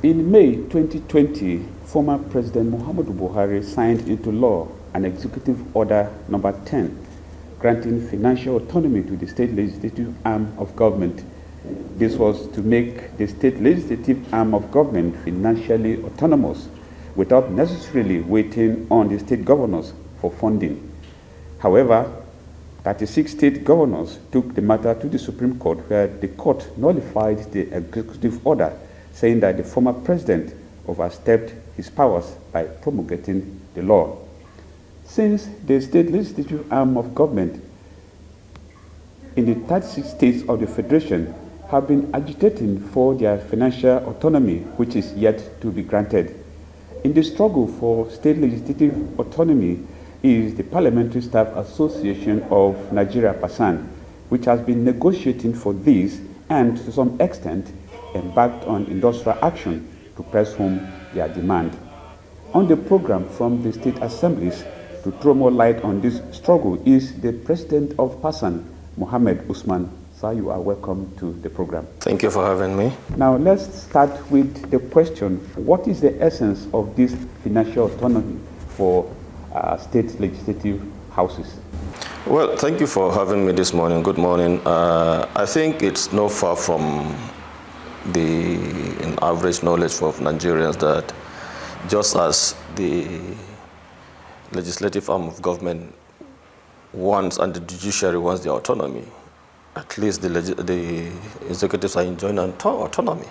In May 2020, former President Muhammadu Buhari signed into law an Executive Order number 10, granting financial autonomy to the state legislative arm of government. This was to make the state legislative arm of government financially autonomous without necessarily waiting on the state governors for funding. However, 36 state governors took the matter to the Supreme Court, where the court nullified the executive order, saying that the former president overstepped his powers by promulgating the law. Since the state legislative arm of government in the 36 states of the Federation have been agitating for their financial autonomy, which is yet to be granted. In the struggle for state legislative autonomy is the Parliamentary Staff Association of Nigeria, PASAN, which has been negotiating for this and to some extent embarked on industrial action to press home their demand. On the program from the state assemblies to throw more light on this struggle is the president of PASAN, Mohammed Usman. Sir, you are welcome to the program. Thank you for having me. Now let's start with the question, what is the essence of this financial autonomy for state legislative houses? Well, thank you for having me this morning. Good morning. I think it's not far from the average knowledge of Nigerians that just as the legislative arm of government wants and the judiciary wants the autonomy, at least the executives are enjoying autonomy.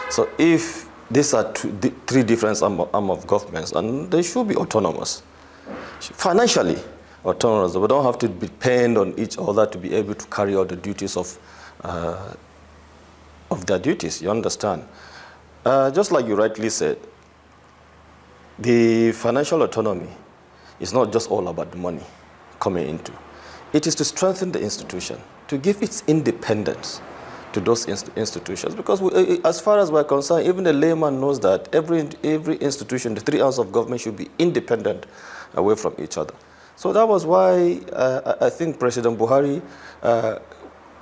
So if these are three different arm of governments, and they should be autonomous, financially autonomous. We don't have to depend on each other to be able to carry out the duties of their duties, you understand? Just like you rightly said, the financial autonomy is not just all about the money coming into. It is to strengthen the institution, to give its independence to those institutions. Because as far as we're concerned, even the layman knows that every institution, the three arms of government, should be independent away from each other. So that was why I think President Buhari,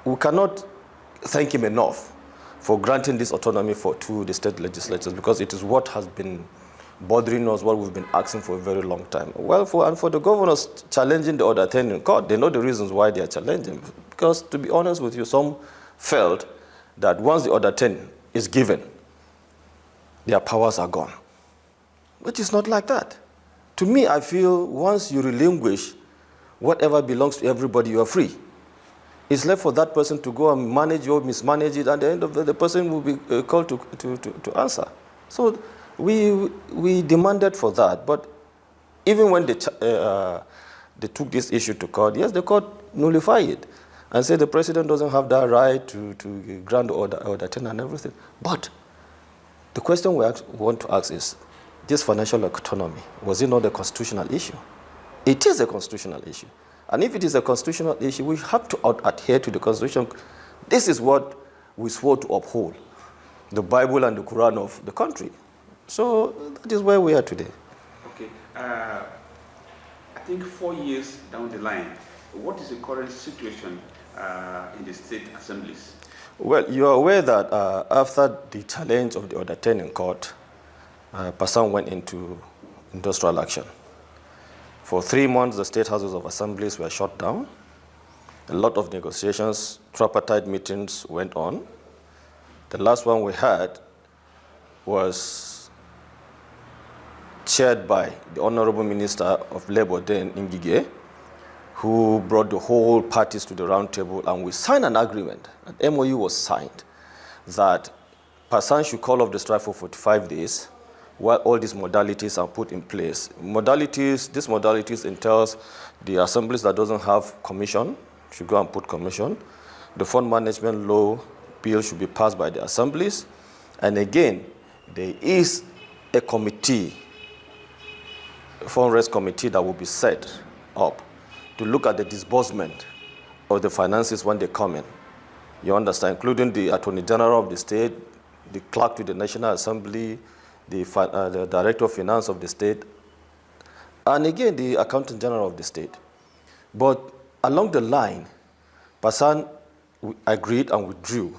we cannot thank him enough for granting this autonomy to the state legislatures, because it is what has been bothering us, what we've been asking for a very long time. Well, for the governors challenging the Order 10 in court, they know the reasons why they are challenging. Because to be honest with you, some felt that once the Order 10 is given, their powers are gone. But it's not like that. To me, I feel once you relinquish whatever belongs to everybody, you are free. It's left for that person to go and manage or mismanage it, and at the end of the person will be called to answer. So we demanded for that, but even when they took this issue to court, yes, the court nullified it and said the president doesn't have that right to grant order 10 and everything. But the question we want to ask is, this financial autonomy, was it not a constitutional issue? It is a constitutional issue. And if it is a constitutional issue, we have to adhere to the Constitution. This is what we swore to uphold, the Bible and the Quran of the country. So that is where we are today. Okay. I think 4 years down the line, what is the current situation in the state assemblies? Well, you are aware that after the challenge of the Order 10 in court, PASAN went into industrial action. For 3 months, the state houses of assemblies were shut down. A lot of negotiations, tripartite meetings went on. The last one we had was chaired by the Honorable Minister of Labour then, Ngige, who brought the whole parties to the round table, and we signed an agreement. An MOU was signed that PASAN should call off the strike for 45 days while all these modalities are put in place. These modalities entails the assemblies that doesn't have commission should go and put commission. The fund management law bill should be passed by the assemblies. And again, there is a committee, a fundraise committee that will be set up to look at the disbursement of the finances when they come in. You understand, including the Attorney General of the state, the clerk to the National Assembly, the Director of Finance of the state, and again, the Accountant General of the state. But along the line, PASAN agreed and withdrew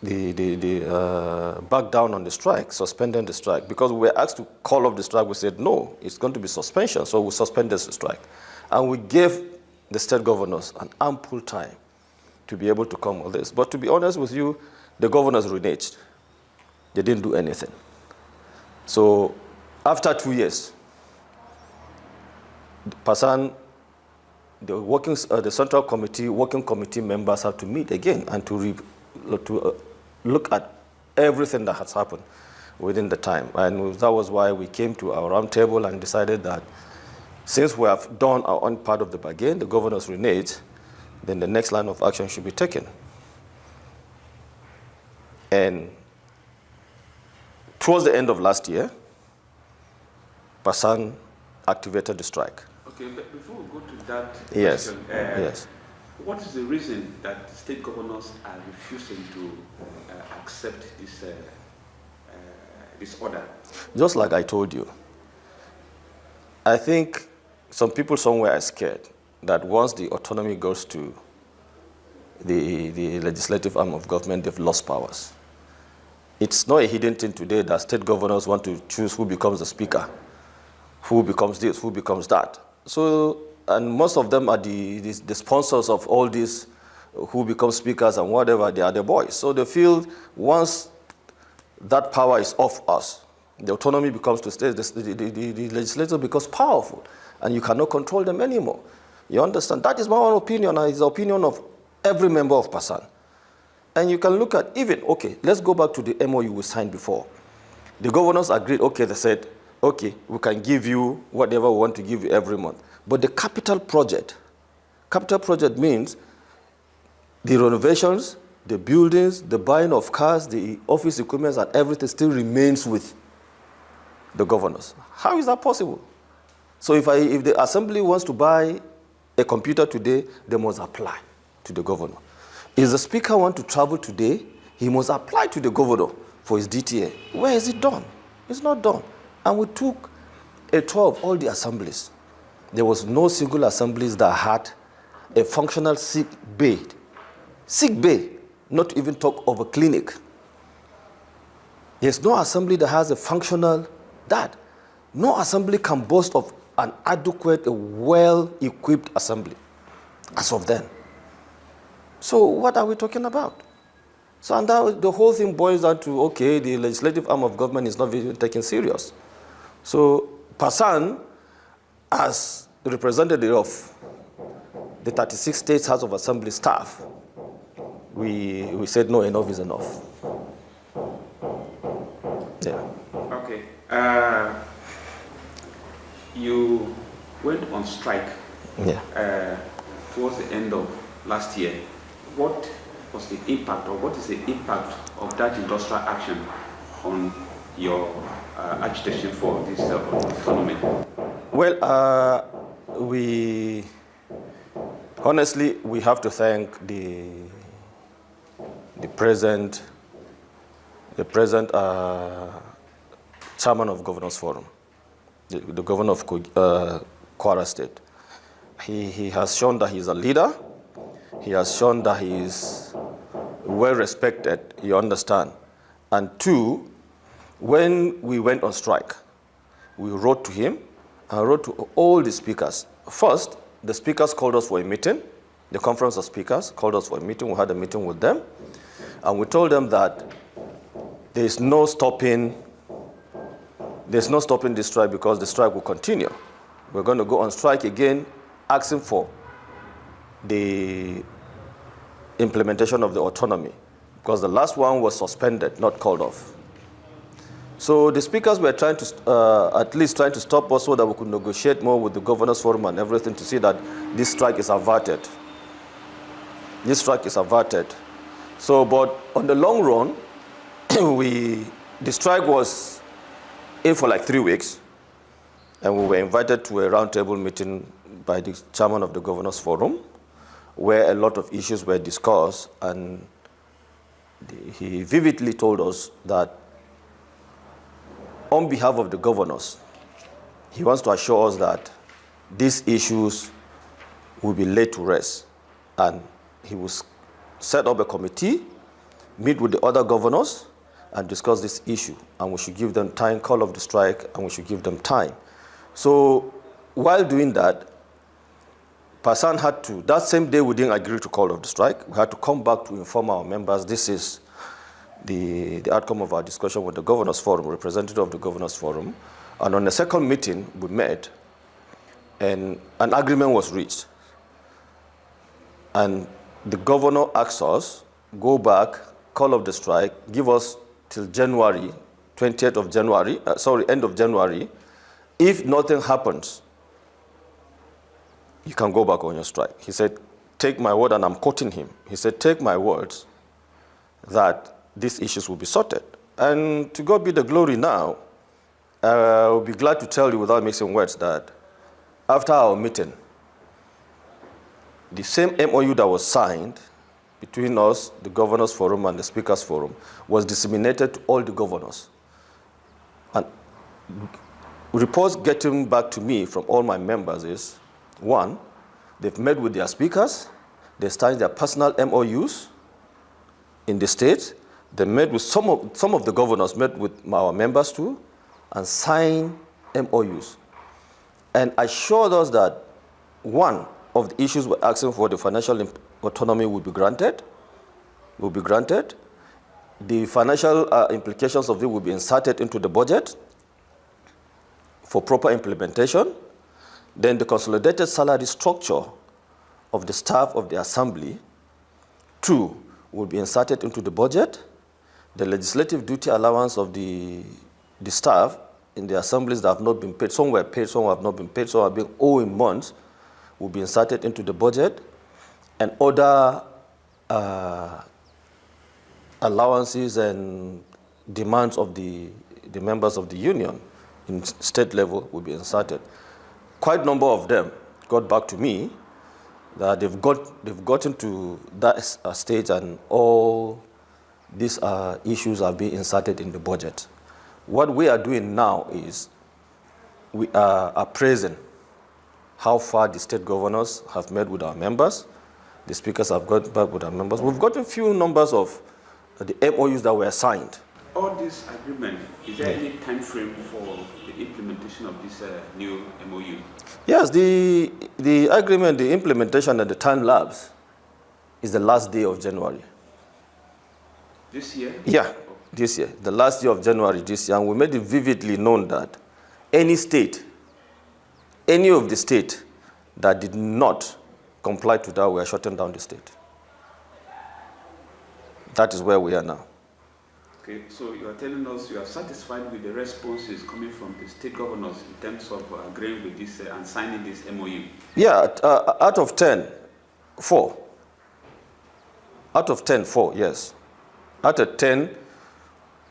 back down on the strike, suspending the strike. Because we were asked to call off the strike, we said, no, it's going to be suspension, so we suspended the strike. And we gave the state governors an ample time to be able to come with this. But to be honest with you, the governors reneged. They didn't do anything. So after 2 years, Pasan, the Central Committee, working committee members have to meet again and to look at everything that has happened within the time. And that was why we came to our round table and decided that since we have done our own part of the bargain, the governors reneged, then the next line of action should be taken. And towards the end of last year, Pasan activated the strike. Okay, but before we go to that yes. question, Yes. what is the reason that state governors are refusing to accept this order? Just like I told you, I think some people somewhere are scared that once the autonomy goes to the legislative arm of government, they've lost powers. It's not a hidden thing today that state governors want to choose who becomes the speaker, who becomes this, who becomes that. So, and most of them are the sponsors of all these who become speakers and whatever, they are the boys. So they feel once that power is off us, the autonomy becomes to state, the legislature becomes powerful, and you cannot control them anymore. You understand? That is my own opinion, and it's the opinion of every member of Pasan. And you can look at even, okay, let's go back to the MOU we signed before. The governors agreed, okay, they said, okay, we can give you whatever we want to give you every month. But the capital project means the renovations, the buildings, the buying of cars, the office equipment, and everything still remains with the governors. How is that possible? So if the assembly wants to buy a computer today, they must apply to the governor. If the speaker wants to travel today, he must apply to the governor for his DTA. Where is it done? It's not done. And we took a tour of all the assemblies. There was no single assemblies that had a functional sick bay. Sick bay, not to even talk of a clinic. There's no assembly that has a functional that. No assembly can boast of an adequate, well-equipped assembly as of then. So what are we talking about? So and that, the whole thing boils down to, okay, the legislative arm of government is not being taken serious. So Pasan, as representative of the 36 states House of Assembly staff, we said no, enough is enough. Yeah. Okay. You went on strike towards the end of last year. What was the impact, or what is the impact of that industrial action on your agitation for this autonomy? Well, we honestly have to thank the present chairman of Governors Forum, the governor of Kwara State. He has shown that he's a leader. He has shown that he is well respected, you understand. And two, when we went on strike, we wrote to him and wrote to all the speakers. First, the speakers called us for a meeting. The conference of speakers called us for a meeting. We had a meeting with them. And we told them that there's no stopping this strike because the strike will continue. We're going to go on strike again, asking for the implementation of the autonomy, because the last one was suspended, not called off. So the speakers were trying to, at least trying to stop us so that we could negotiate more with the Governors Forum and everything to see that this strike is averted. This strike is averted. So, but on the long run, the strike was in for like 3 weeks, and we were invited to a roundtable meeting by the chairman of the Governors Forum, where a lot of issues were discussed, and he vividly told us that on behalf of the governors, he wants to assure us that these issues will be laid to rest, and he will set up a committee meet with the other governors and discuss this issue. And we should give them time, call off the strike, and we should give them time. So while doing that, Pasan had to, that same day we didn't agree to call off the strike. We had to come back to inform our members this is the outcome of our discussion with the Governors Forum, representative of the Governors Forum. And on the second meeting we met, and an agreement was reached. And the governor asked us, go back, call off the strike, give us till January, 20th of January, end of January. If nothing happens, you can go back on your strike. He said, take my word, and I'm quoting him. He said, take my words that these issues will be sorted. And to God be the glory now, I'll be glad to tell you without mixing words that after our meeting, the same MOU that was signed between us, the Governors Forum and the Speakers Forum, was disseminated to all the governors. And reports getting back to me from all my members is, one, they've met with their speakers, they signed their personal MOUs in the state, they met with some of the governors, met with our members too, and signed MOUs. And assured us that one of the issues we're asking for, the financial autonomy, will be granted. The financial implications of it will be inserted into the budget for proper implementation. Then the consolidated salary structure of the staff of the assembly, two, will be inserted into the budget. The legislative duty allowance of the staff in the assemblies that have not been paid, some were paid, some have not been paid, some have been owed in months, will be inserted into the budget. And other allowances and demands of the members of the union in state level will be inserted. Quite a number of them got back to me that they've gotten to that stage, and all these issues are being inserted in the budget. What we are doing now is we are appraising how far the state governors have met with our members. The speakers have got back with our members. We've got a few numbers of the MOUs that were signed. All this agreement, is there any time frame for the implementation of this new MOU? Yes, the agreement, the implementation and the time lapse is the last day of January. This year? Yeah, this year, the last day of January this year. And we made it vividly known that any of the state that did not comply to that, we are shutting down the state. That is where we are now. Okay, so you are telling us you are satisfied with the responses coming from the state governors in terms of agreeing with this and signing this MOU? Yeah, out of 10, 4. Out of 10, 4, yes. Out of 10,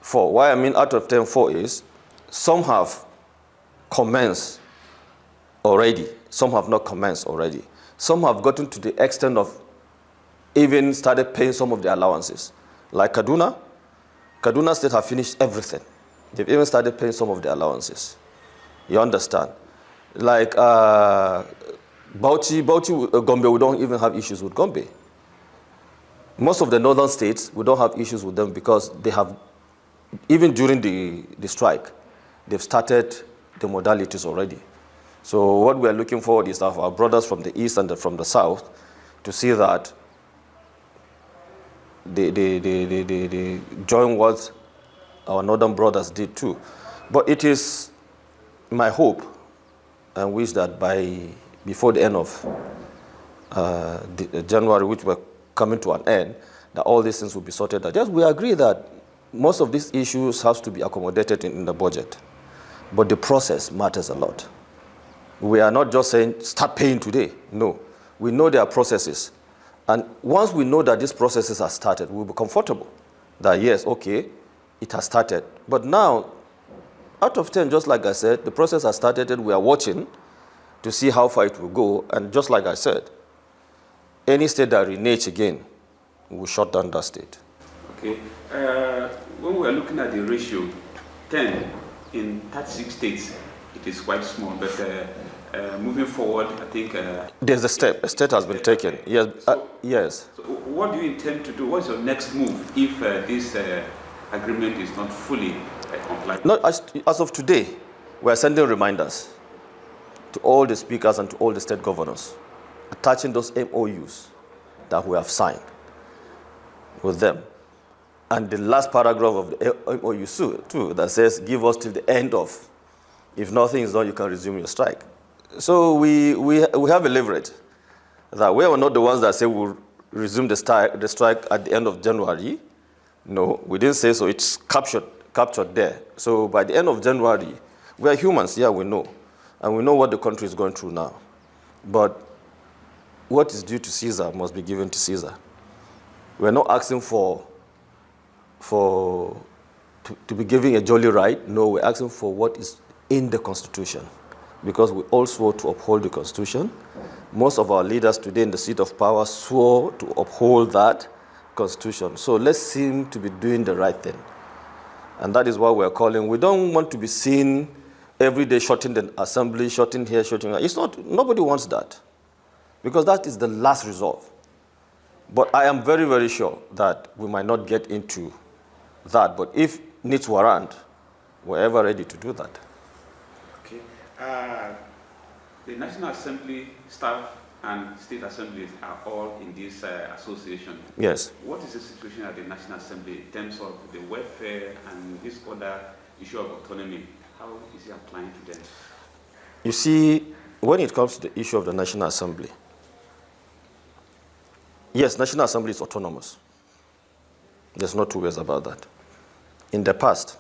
4. Why I mean out of 10, 4 is some have commenced already, some have not commenced already. Some have gotten to the extent of even started paying some of the allowances. Like Kaduna State have finished everything. They've even started paying some of the allowances. You understand? Like Bauchi, Gombe, we don't even have issues with Gombe. Most of the northern states, we don't have issues with them because they have, even during the strike, they've started the modalities already. So what we are looking forward is that our brothers from the east and from the south to see that they join what our northern brothers did too. But it is my hope and wish that before the end of January, which we're coming to an end, that all these things will be sorted out. Yes, we agree that most of these issues have to be accommodated in the budget, but the process matters a lot. We are not just saying start paying today. No, we know there are processes. And once we know that these processes are started, we'll be comfortable that yes, okay, it has started. But now, out of 10, just like I said, the process has started and we are watching to see how far it will go. And just like I said, any state that reneges again, we will shut down that state. Okay. When we are looking at the ratio, 10 in 36 states, it is quite small. But moving forward, I think... There's a step. A step has been taken. Yes. Yes. So what do you intend to do? What's your next move if this agreement is not fully compliant? Not as of today, we are sending reminders to all the speakers and to all the state governors, attaching those MOUs that we have signed with them. And the last paragraph of the MOU too, that says, give us till the end of, if nothing is done, you can resume your strike. So we have a leverage that we are not the ones that say we'll resume the strike at the end of January. No, we didn't say so. It's captured there. So by the end of January, we are humans, yeah, we know. And we know what the country is going through now. But what is due to Caesar must be given to Caesar. We're not asking to be giving a jolly ride. No, we're asking for what is in the Constitution. Because we all swore to uphold the Constitution. Most of our leaders today in the seat of power swore to uphold that Constitution. So let's seem to be doing the right thing. And that is what we're calling. We don't want to be seen every day shutting the assembly, shutting here, shutting there. It's not, nobody wants that. Because that is the last resort. But I am very, very sure that we might not get into that. But if needs warrant, we're ever ready to do that. Okay. The National Assembly staff and state assemblies are all in this association. Yes. What is the situation at the National Assembly in terms of the welfare and this other issue of autonomy? How is it applying to them? You see, when it comes to the issue of the National Assembly, yes, National Assembly is autonomous. There's no two ways about that. In the past,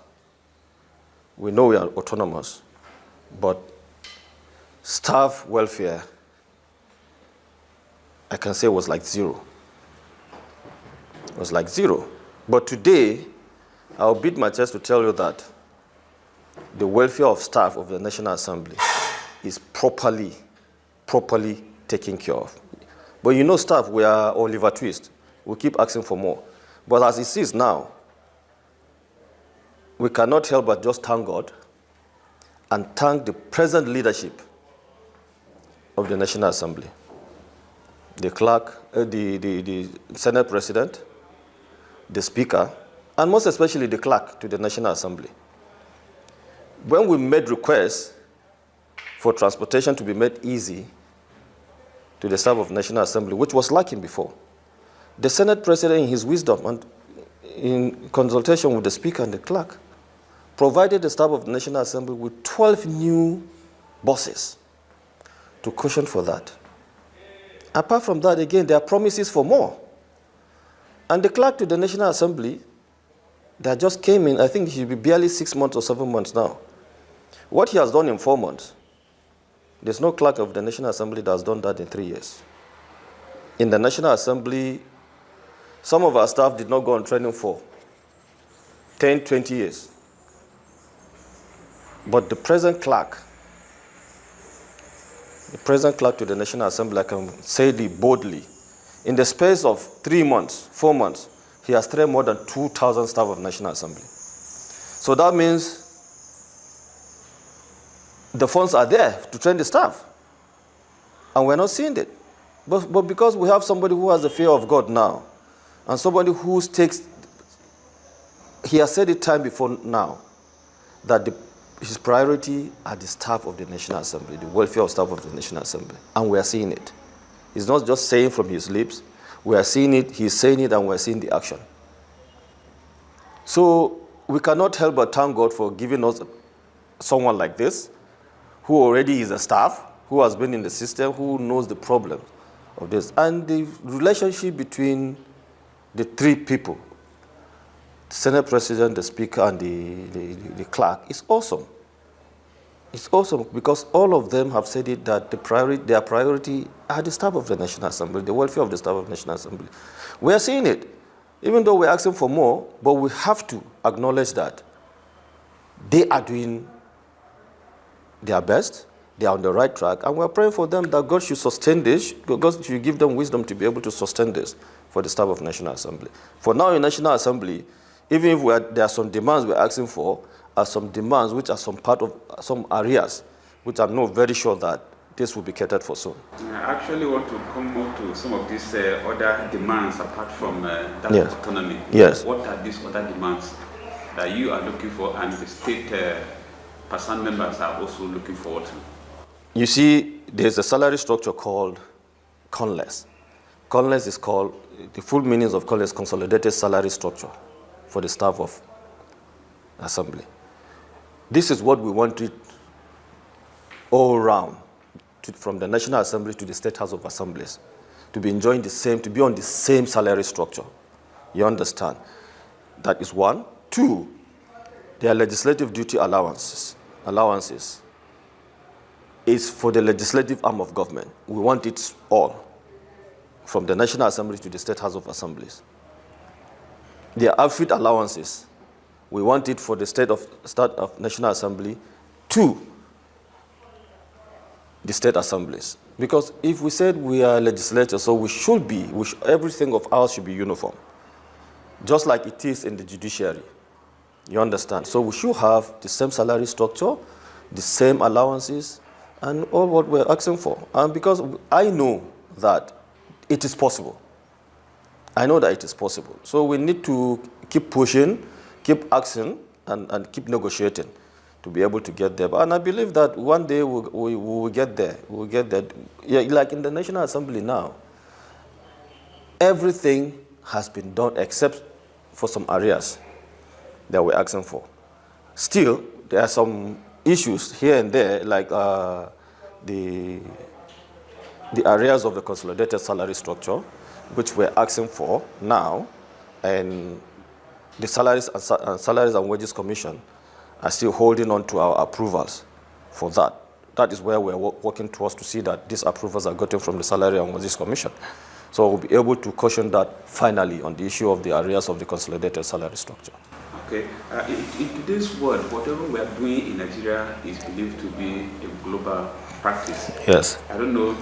we know we are autonomous, but staff welfare, I can say, was like zero. It was like zero. But today, I'll beat my chest to tell you that the welfare of staff of the National Assembly is properly taken care of. But you know, staff, we are Oliver Twist. We keep asking for more. But as it is now, we cannot help but just thank God and thank the present leadership of the National Assembly. The clerk, the Senate President, the Speaker, and most especially the clerk to the National Assembly. When we made requests for transportation to be made easy to the staff of the National Assembly, which was lacking before, the Senate President, in his wisdom and in consultation with the Speaker and the clerk, provided the staff of the National Assembly with 12 new buses to cushion for that. Apart from that, again, there are promises for more. And the clerk to the National Assembly that just came in, I think he should be barely 6 months or 7 months now. What he has done in 4 months, there's no clerk of the National Assembly that has done that in 3 years. In the National Assembly, some of our staff did not go on training for 10, 20 years. But the present clerk to the National Assembly, I can say it boldly, in the space of 3 months, 4 months, he has trained more than 2,000 staff of National Assembly. So that means the funds are there to train the staff. And we're not seeing it. But because we have somebody who has the fear of God now, and somebody who takes, he has said it time before now, that his priority are the staff of the National Assembly, the welfare of staff of the National Assembly. And we are seeing it. He's not just saying from his lips, we are seeing it, he's saying it, and we're seeing the action. So we cannot help but thank God for giving us someone like this, who already is a staff, who has been in the system, who knows the problem of this. And the relationship between the three people, the Senate President, the Speaker, and the clerk, is awesome. It's awesome because all of them have said it that their priority are the staff of the National Assembly, the welfare of the staff of the National Assembly. We are seeing it, even though we're asking for more, but we have to acknowledge that they are doing their best, they are on the right track, and we're praying for them that God should sustain this, God should give them wisdom to be able to sustain this for the staff of National Assembly. For now in National Assembly, even if there are some demands we're asking for, are some demands which are some part of some areas, which I'm not very sure that this will be catered for soon. I actually want to come on to some of these other demands apart from that Yes. autonomy. Yes. What are these other demands that you are looking for and the state person members are also looking forward to? You see, there's a salary structure called CONLES. CONLES is called, the full meanings of CONLES, Consolidated Salary Structure for the staff of Assembly. This is what we wanted all around, from the National Assembly to the State House of Assemblies, to be enjoying the same, to be on the same salary structure. You understand? That is one. Two, their legislative duty allowances is for the legislative arm of government. We want it all, from the National Assembly to the State House of Assemblies. Their outfit allowances, we want it for the State of National Assembly to the State Assemblies. Because if we said we are legislators, so we should be, everything of ours should be uniform, just like it is in the judiciary. You understand? So we should have the same salary structure, the same allowances, and all what we're asking for. And because I know that it is possible. I know that it is possible. So we need to keep pushing, keep asking, and keep negotiating to be able to get there. And I believe that one day we will get there. We will get there. Yeah, like in the National Assembly now, everything has been done except for some areas that we're asking for. Still, there are some issues here and there, like the areas of the consolidated salary structure, which we're asking for now, and the Salaries and Wages Commission are still holding on to our approvals for that. That is where we're working towards to see that these approvals are gotten from the Salary and Wages Commission. So we'll be able to caution that finally on the issue of the areas of the consolidated salary structure. Okay. In today's world, whatever we are doing in Nigeria is believed to be a global practice. Yes. I don't know,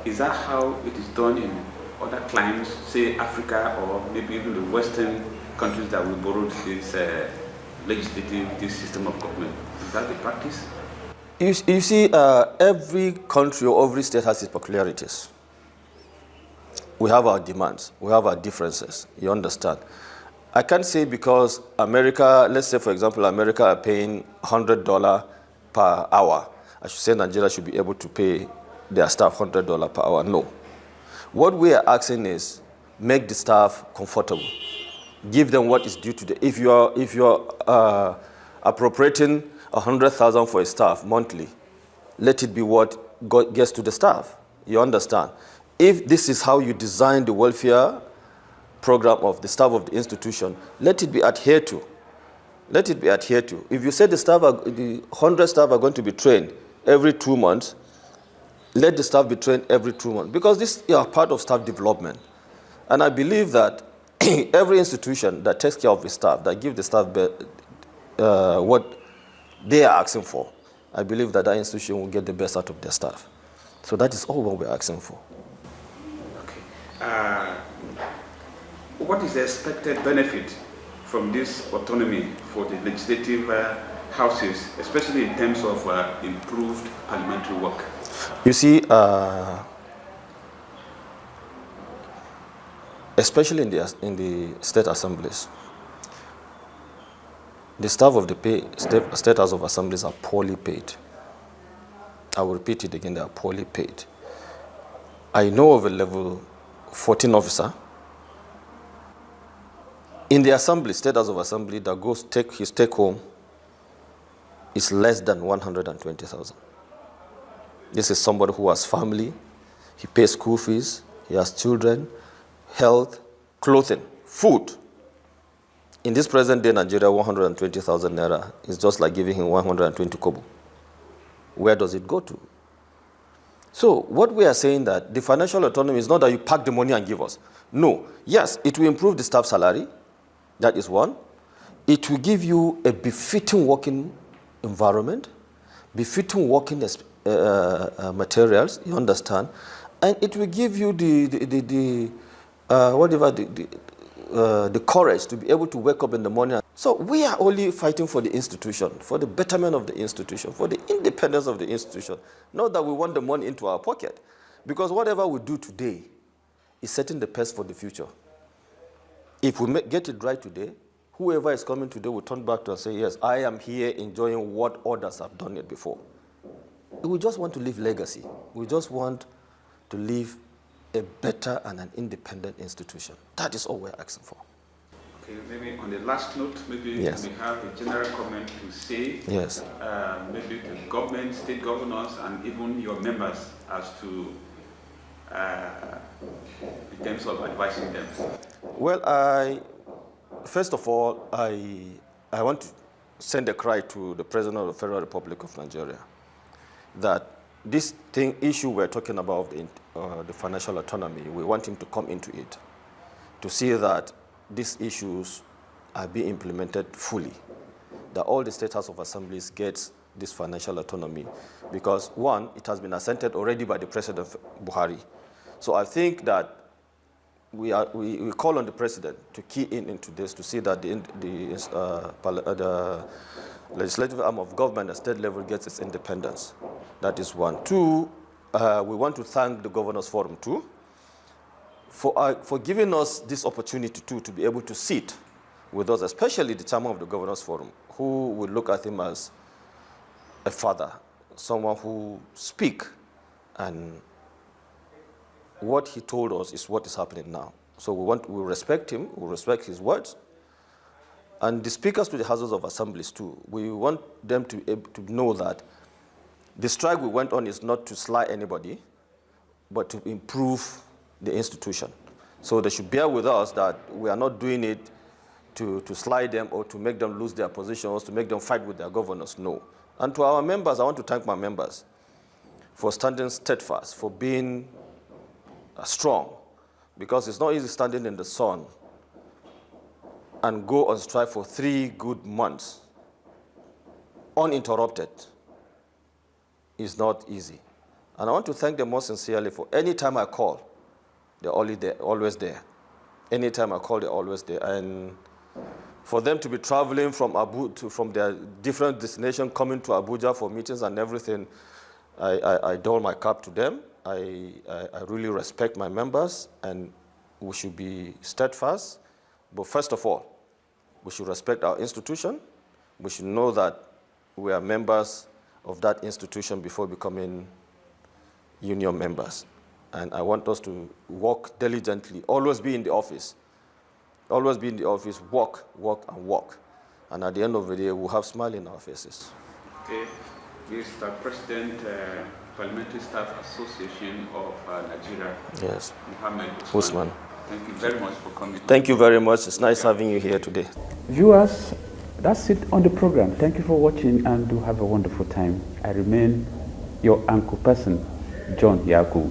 is that how it is done in other climes, say Africa or maybe even the Western countries that we borrowed this this system of government? Is that the practice? You see, every country or every state has its peculiarities. We have our demands, we have our differences, you understand? I can't say because America, let's say for example, America are paying $100 per hour. I should say Nigeria should be able to pay their staff $100 per hour. No. What we are asking is make the staff comfortable. Give them what is due to them. If you are appropriating 100,000 for a staff monthly, let it be what gets to the staff. You understand? If this is how you design the welfare program of the staff of the institution, let it be adhered to. Let it be adhered to. If you say the 100 staff are going to be trained every 2 months, let the staff be trained every 2 months, because this is part of staff development. And I believe that every institution that takes care of the staff, that gives the staff what they are asking for, I believe that institution will get the best out of their staff. So that is all what we're asking for. Okay. What is the expected benefit from this autonomy for the legislative houses, especially in terms of improved parliamentary work? You see, especially in the state assemblies, the staff of the state house of assemblies are poorly paid. I will repeat it again, they are poorly paid. I know of a level 14 officer in the assembly, state house of assembly, that goes his take home is less than 120,000. This is somebody who has family, he pays school fees, he has children, health, clothing, food. In this present day Nigeria, 120,000 naira is just like giving him 120 kobo. Where does it go to? So what we are saying that the financial autonomy is not that you pack the money and give us. No. Yes, it will improve the staff salary. That is one. It will give you a befitting working environment, befitting working materials, you understand, and it will give you the courage to be able to wake up in the morning So we are only fighting for the institution, for the betterment of the institution, for the independence of the institution, not that we want the money into our pocket. Because whatever we do today is setting the pace for the future. If we get it right today, whoever is coming today will turn back to us and say, yes, I am here enjoying what others have done it before. We just want to leave legacy. We just want to leave a better and an independent institution. That is all we're asking for. Okay, maybe on the last note, maybe yes. you may have a general comment to say, yes. Maybe to government, state governors, and even your members as to, in terms of advising them. Well, first of all, I want to send a cry to the President of the Federal Republic of Nigeria that this issue we're talking about, the financial autonomy, we want him to come into it to see that these issues are being implemented fully, that all the state house of assemblies get this financial autonomy, because one, it has been assented already by the President Buhari. So I think that we call on the President to key into this to see that the legislative arm of government at state level gets its independence. That is one. Two, we want to thank the Governors Forum too for giving us this opportunity too to be able to sit with us, especially the chairman of the Governors Forum, who would look at him as a father, someone who speaks, and what he told us is what is happening now. So we respect him, we respect his words. And the speakers to the houses of assemblies too, we want them to know that the strike we went on is not to sly anybody, but to improve the institution. So they should bear with us that we are not doing it to sly them or to make them lose their positions, to make them fight with their governors, no. And to our members, I want to thank my members for standing steadfast, for being strong, because it's not easy standing in the sun and go on strike for 3 good months uninterrupted. It's not easy. And I want to thank them most sincerely for any time I call, they're always there. Anytime I call, they're always there. And for them to be traveling from their different destinations, coming to Abuja for meetings and everything, I dole my cap to them. I really respect my members, and we should be steadfast. But first of all, we should respect our institution. We should know that we are members of that institution before becoming union members. And I want us to work diligently, always be in the office. Always be in the office, work, and work. And at the end of the day, we'll have smile in our faces. Okay. Mr. President, Parliamentary Staff Association of Nigeria. Yes. Mohammed Usman. Thank you very much for coming. Thank you very much. It's nice having you here today. Viewers, that's it on the program. Thank you for watching and do have a wonderful time. I remain your anchor person, John Yaku.